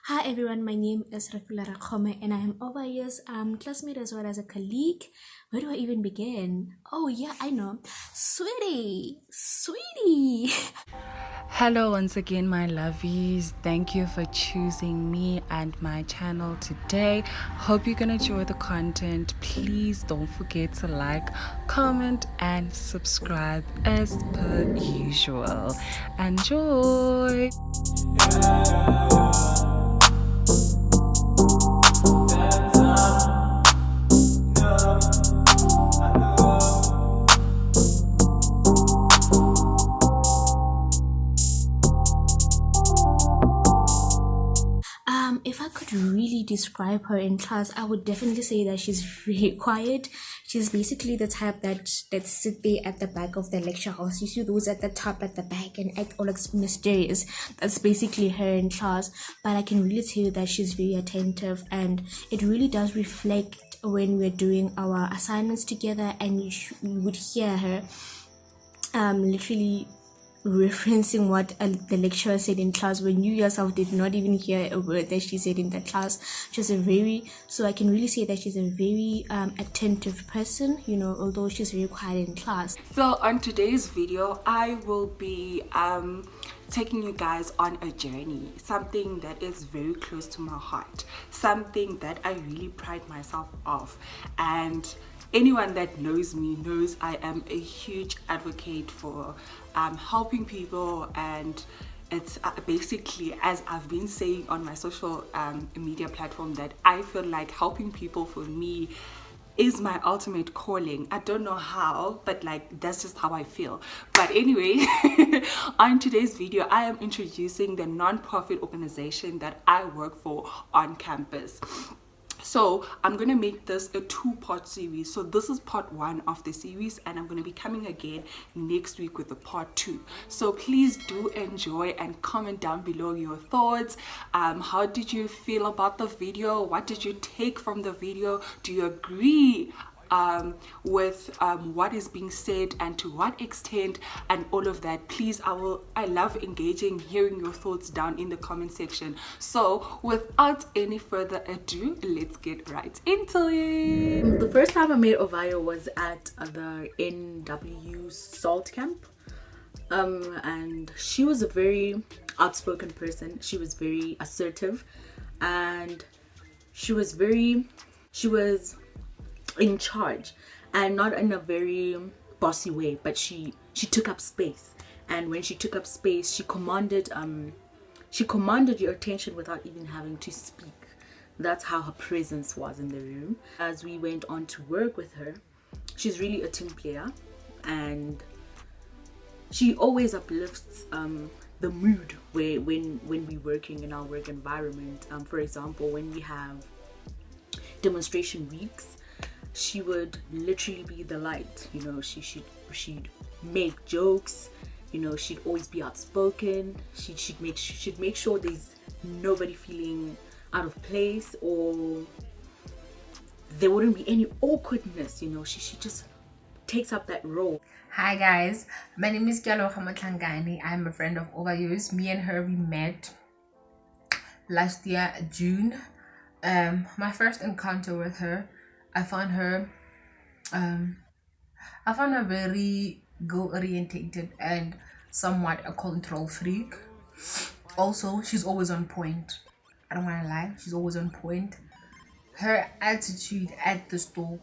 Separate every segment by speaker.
Speaker 1: Hi everyone, my name is Refilwe and I am Ovaya's classmate as well as a colleague. Where do I even begin? Oh yeah, I know. Sweetie.
Speaker 2: Hello once again, my lovies. Thank you for choosing me and my channel today. Hope you're gonna enjoy the content. Please don't forget to like, comment and subscribe as per usual. Enjoy.
Speaker 1: If I could really describe her in class, I would definitely say that she's very quiet. She's basically the type that sit there at the back of the lecture house. You see those at the top at the back and act all like mysterious. That's basically her in class. But I can really tell you that she's very attentive, and it really does reflect when we're doing our assignments together, and you would hear her literally referencing what the lecturer said in class when you yourself did not even hear a word that she said in the class. So I can really say that she's a very attentive person, although she's very quiet in class.
Speaker 2: So on today's video, I will be taking you guys on a journey, something that is very close to my heart, something that I really pride myself of. And anyone that knows me knows I am a huge advocate for helping people, and it's basically, as I've been saying on my social media platform, that I feel like helping people for me is my ultimate calling. I don't know how, but like that's just how I feel. But anyway, on today's video, I am introducing the non-profit organization that I work for on campus. So I'm going to make this a two-part series. So this is part 1 of the series, and I'm going to be coming again next week with the part 2. So please do enjoy and comment down below your thoughts. How did you feel about the video? What did you take from the video? Do you agree with what is being said, and to what extent, and all of that? Please, I love engaging, hearing your thoughts down in the comment section. So without any further ado, let's get right into it.
Speaker 3: The first time I met Ovayo was at the NW Salt Camp, and she was a very outspoken person. She was very assertive, and she was in charge, and not in a very bossy way, but she took up space. And when she took up space, she commanded your attention without even having to speak. That's how her presence was in the room. As we went on to work with her, she's really a team player, and she always uplifts the mood when we're working in our work environment. For example, when we have demonstration weeks, she would literally be the light. She'd make jokes. She'd always be outspoken. She'd make sure there's nobody feeling out of place, or there wouldn't be any awkwardness. She just takes up that role.
Speaker 4: Hi guys, my name is Keaoleboga. I'm a friend of Ovayo's. Me and her, we met last year June. My first encounter with her, I found her very goal-orientated and somewhat a control freak. Also, she's always on point. I don't want to lie, she's always on point. Her attitude at the store,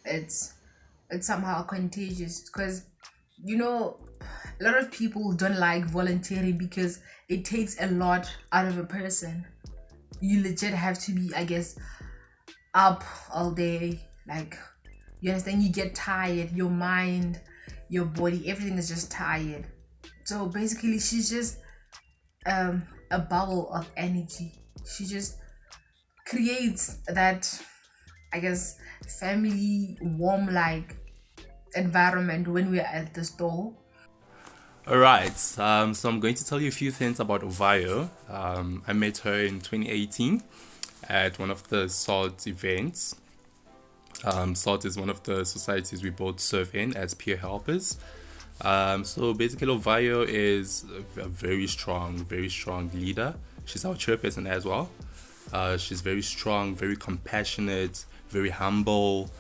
Speaker 4: it's somehow contagious, because a lot of people don't like volunteering because it takes a lot out of a person. You legit have to be, I guess, up all day. Like, you understand, you get tired, your mind, your body, everything is just tired. So basically, she's just a bubble of energy. She just creates that, I guess, family warm like environment when we're at the store.
Speaker 5: Alright, so I'm going to tell you a few things about Ovayo. I met her in 2018 at one of the SALT events. SALT is one of the societies we both serve in as peer helpers. So basically, Ovayo is a very strong leader. She's our chairperson as well. She's very strong, very compassionate, very humble.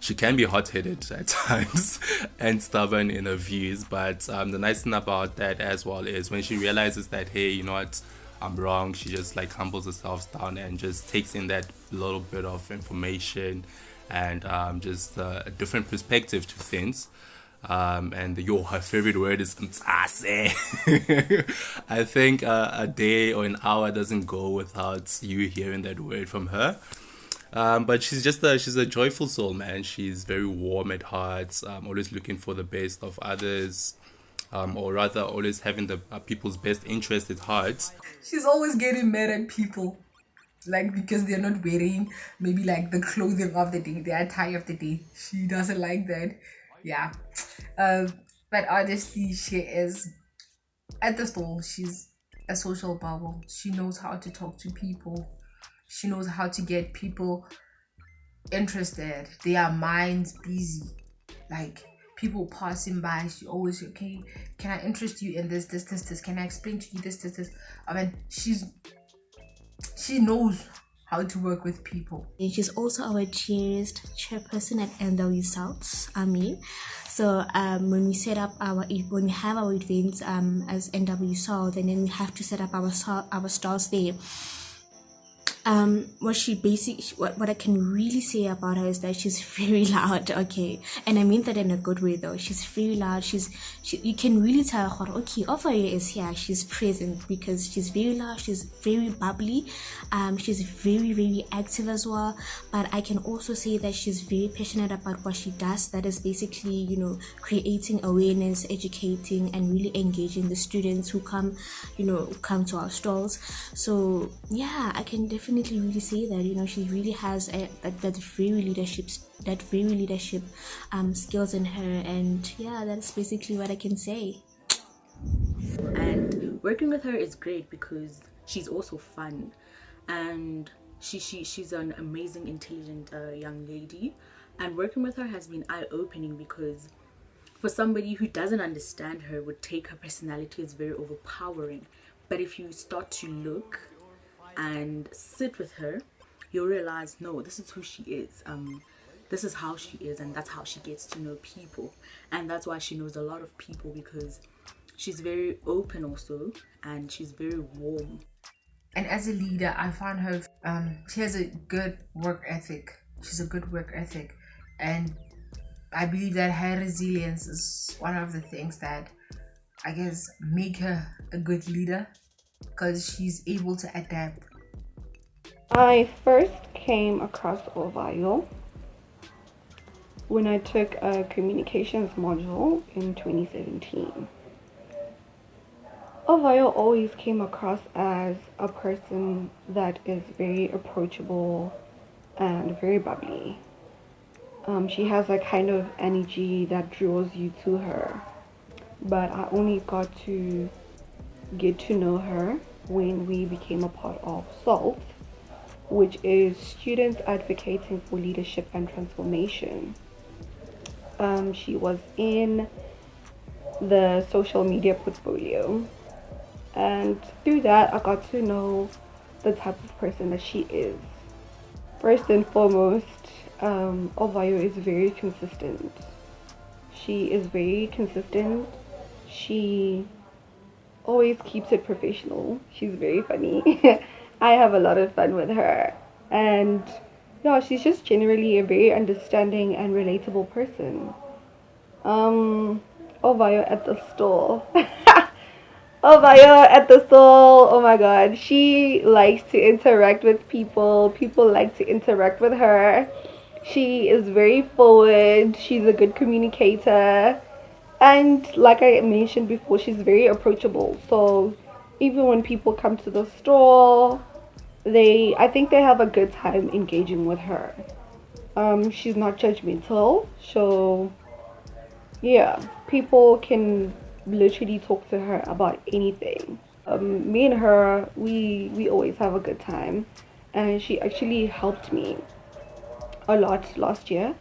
Speaker 5: She can be hot-headed at times and stubborn in her views, but the nice thing about that as well is when she realizes that, hey, you know what, I'm wrong, she just like humbles herself down and just takes in that little bit of information and just a different perspective to things. And her favorite word is mtase. I think a day or an hour doesn't go without you hearing that word from her. But she's a joyful soul, man. She's very warm at heart, always looking for the best of others, or rather always having the people's best interest at heart.
Speaker 4: She's always getting mad at people, like because they're not wearing maybe like the clothing of the day, the attire of the day. She doesn't like that. Yeah. But honestly, she is at the store. She's a social bubble. She knows how to talk to people. She knows how to get people interested, their minds busy. Like people passing by, she always, okay, can I interest you in this? Can I explain to you this? I mean, she knows how to work with people.
Speaker 1: And she's also our cherished chairperson at NW South, So when we have our events as NW South, and then we have to set up our stalls there. What I can really say about her is that she's very loud, okay, and I mean that in a good way though. She's very loud. You can really tell, okay, Ovayo is here. She's present because she's very loud. She's very bubbly. She's very, very active as well. But I can also say that she's very passionate about what she does. That is basically, creating awareness, educating, and really engaging the students who come to our stalls. So yeah, I can definitely really say that she really has that very leadership skills in her, and yeah, that's basically what I can say.
Speaker 3: And working with her is great because she's also fun, and she's an amazing, intelligent young lady, and working with her has been eye-opening because for somebody who doesn't understand her would take her personality as very overpowering, but if you start to look and sit with her, you'll realize, no, this is who she is. This is how she is, and that's how she gets to know people, and that's why she knows a lot of people, because she's very open also, and she's very warm.
Speaker 4: And as a leader, I find her she has a good work ethic. She's a good work ethic, and I believe that her resilience is one of the things that I guess make her a good leader, because she's able to adapt.
Speaker 6: I first came across Ovayo when I took a communications module in 2017. Ovayo always came across as a person that is very approachable and very bubbly. She has a kind of energy that draws you to her, but I only got to get to know her when we became a part of SALT, which is Students Advocating for Leadership and Transformation. She was in the social media portfolio, and through that I got to know the type of person that she is. First and foremost, Ovayo is very consistent. She is very consistent. She always keeps it professional. She's very funny. I have a lot of fun with her, and yeah, she's just generally a very understanding and relatable person. Ovayo at the store. Ovayo at the store, oh my god, she likes to interact with people. People like to interact with her. She is very forward. She's a good communicator. And like I mentioned before, she's very approachable. So even when people come to the store, I think they have a good time engaging with her. She's not judgmental. So yeah, people can literally talk to her about anything. Me and her, we always have a good time. And she actually helped me a lot last year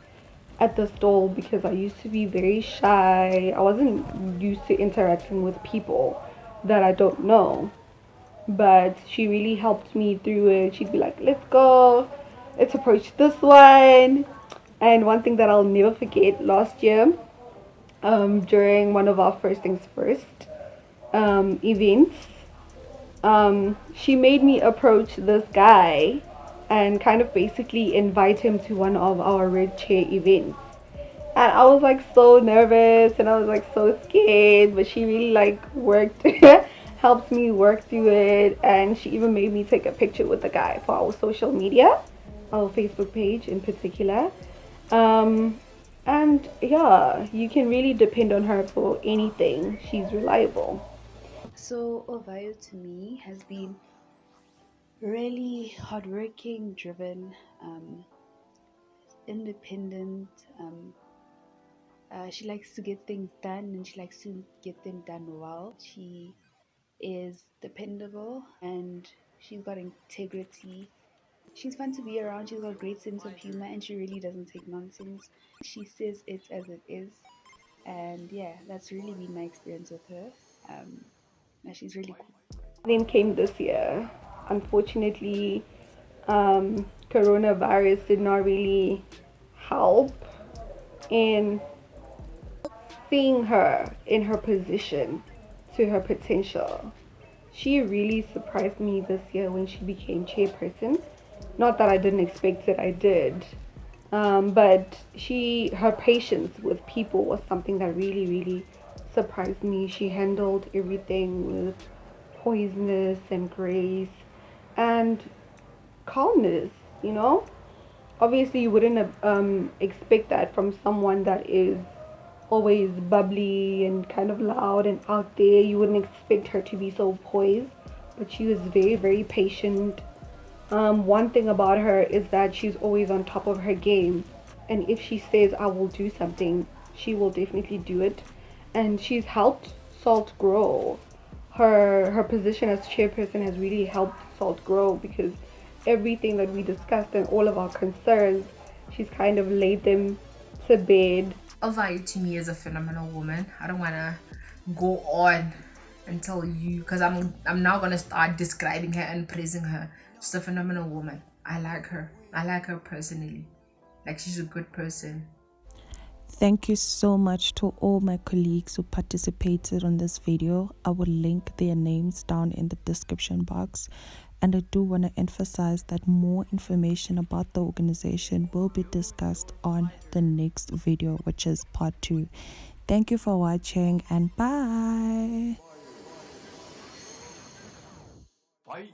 Speaker 6: at the stall, because I used to be very shy. I wasn't used to interacting with people that I don't know. but she really helped me through it. She'd be like, let's go, let's approach this one. And one thing that I'll never forget, last year, during one of our First Things First events, she made me approach this guy and kind of basically invite him to one of our red chair events. And I was like so nervous and I was like so scared, but she really like worked, helped me work through it, and she even made me take a picture with the guy for our social media, our Facebook page in particular. And yeah, you can really depend on her for anything. She's reliable.
Speaker 7: So Ovayo to me has been really hardworking, driven, independent. She likes to get things done and she likes to get them done well. She is dependable and she's got integrity. She's fun to be around. She's got a great sense of humor and she really doesn't take nonsense. She says it as it is. And yeah, that's really been my experience with her. And she's really cool.
Speaker 6: Then came this year. Unfortunately, coronavirus did not really help in seeing her in her position to her potential. She really surprised me this year when she became chairperson. Not that I didn't expect it, I did. But her patience with people was something that really, really surprised me. She handled everything with poiseness and grace and calmness, you know? Obviously, you wouldn't expect that from someone that is always bubbly and kind of loud and out there. You wouldn't expect her to be so poised, but she was very, very patient. One thing about her is that she's always on top of her game, and if she says I will do something, she will definitely do it. And she's helped Salt grow. Her position as chairperson has really helped Salt grow, because everything that we discussed and all of our concerns, she's kind of laid them to bed.
Speaker 4: Ovayo to me is a phenomenal woman. I don't want to go on and tell you, because I'm now going to start describing her and praising her. She's a phenomenal woman. I like her. I like her personally. Like, she's a good person.
Speaker 8: Thank you so much to all my colleagues who participated on this video. I will link their names down in the description box. And I do want to emphasize that more information about the organization will be discussed on the next video, which is part 2. Thank you for watching and bye.
Speaker 5: Bye.